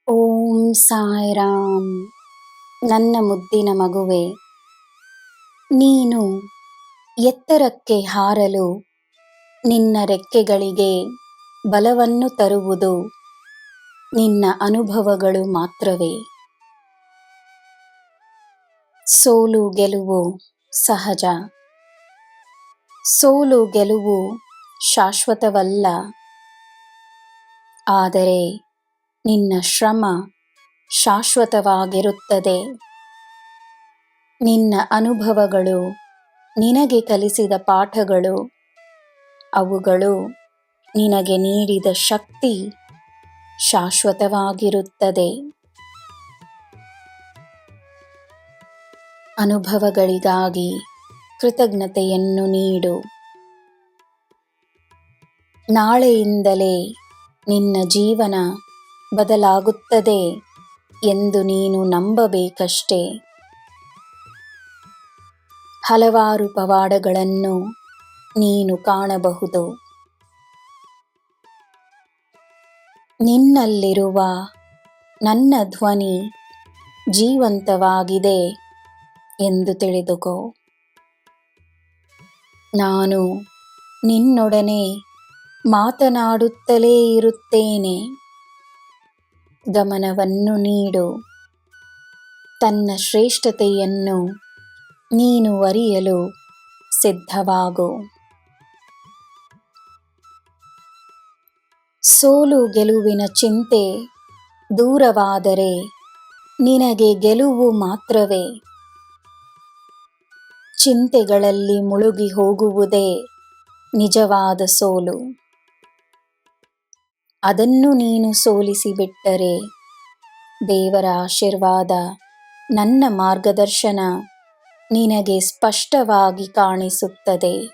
ಓಂ ಸಾಯಿರಾಮ್. ನನ್ನ ಮುದ್ದಿನ ಮಗುವೆ, ನೀನು ಎತ್ತರಕ್ಕೆ ಹಾರಲು ನಿನ್ನ ರೆಕ್ಕೆಗಳಿಗೆ ಬಲವನ್ನು ತರುವುದು ನಿನ್ನ ಅನುಭವಗಳು ಮಾತ್ರವೇ. ಸೋಲು ಗೆಲುವು ಸಹಜ. ಸೋಲು ಗೆಲುವು ಶಾಶ್ವತವಲ್ಲ. ಆದರೆ ನಿನ್ನ ಶ್ರಮ ಶಾಶ್ವತವಾಗಿರುತ್ತದೆ. ನಿನ್ನ ಅನುಭವಗಳು ನಿನಗೆ ಕಲಿಸಿದ ಪಾಠಗಳು, ಅವುಗಳು ನಿನಗೆ ನೀಡಿದ ಶಕ್ತಿ ಶಾಶ್ವತವಾಗಿರುತ್ತದೆ. ಅನುಭವಗಳಿಗಾಗಿ ಕೃತಜ್ಞತೆಯನ್ನು ನೀಡು. ನಾಳೆಯಿಂದಲೇ ನಿನ್ನ ಜೀವನ ಬದಲಾಗುತ್ತದೆ ಎಂದು ನೀನು ನಂಬಬೇಕಷ್ಟೇ. ಹಲವಾರು ಪವಾಡಗಳನ್ನು ನೀನು ಕಾಣಬಹುದು. ನಿನ್ನಲ್ಲಿರುವ ನನ್ನ ಧ್ವನಿ ಜೀವಂತವಾಗಿದೆ ಎಂದು ತಿಳಿದುಕೋ. ನಾನು ನಿನ್ನೊಡನೆ ಮಾತನಾಡುತ್ತಲೇ ಇರುತ್ತೇನೆ. ಗಮನವನ್ನು ನೀಡು. ತನ್ನ ಶ್ರೇಷ್ಠತೆಯನ್ನು ನೀನು ಅರಿಯಲು ಸಿದ್ಧವಾಗು. ಸೋಲು ಗೆಲುವಿನ ಚಿಂತೆ ದೂರವಾದರೆ ನಿನಗೆ ಗೆಲುವು ಮಾತ್ರವೇ. ಚಿಂತೆಗಳಲ್ಲಿ ಮುಳುಗಿ ಹೋಗುವುದೇ ನಿಜವಾದ ಸೋಲು. ಅದನ್ನು ನೀನು ಸೋಲಿಸಿಬಿಟ್ಟರೆ ದೇವರ ಆಶೀರ್ವಾದ, ನನ್ನ ಮಾರ್ಗದರ್ಶನ ನಿನಗೆ ಸ್ಪಷ್ಟವಾಗಿ ಕಾಣಿಸುತ್ತದೆ.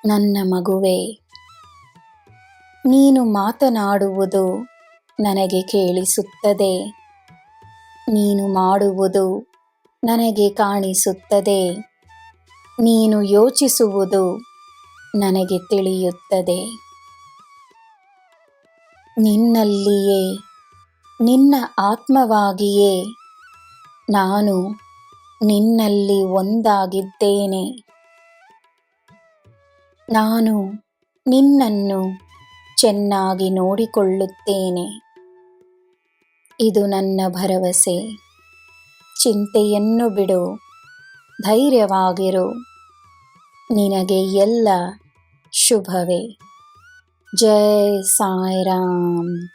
ನನ್ನ ಮಗುವೆ, ನೀನು ಮಾತನಾಡುವುದು ನನಗೆ ಕೇಳಿಸುತ್ತದೆ. ನೀನು ಮಾಡುವುದು ನನಗೆ ಕಾಣಿಸುತ್ತದೆ. ನೀನು ಯೋಚಿಸುವುದು ನನಗೆ ತಿಳಿಯುತ್ತದೆ. ನಿನ್ನಲ್ಲಿಯೇ, ನಿನ್ನ ಆತ್ಮವಾಗಿಯೇ ನಾನು ನಿನ್ನಲ್ಲಿ ಒಂದಾಗಿದ್ದೇನೆ. ನಾನು ನಿನ್ನನ್ನು ಚೆನ್ನಾಗಿ ನೋಡಿಕೊಳ್ಳುತ್ತೇನೆ. ಇದು ನನ್ನ ಭರವಸೆ. ಚಿಂತೆಯನ್ನು ಬಿಡು, ಧೈರ್ಯವಾಗಿರು. ನಿನಗೆ ಎಲ್ಲ ಶುಭವೇ. ಜೈ ಸಾಯಿರಾಮ್.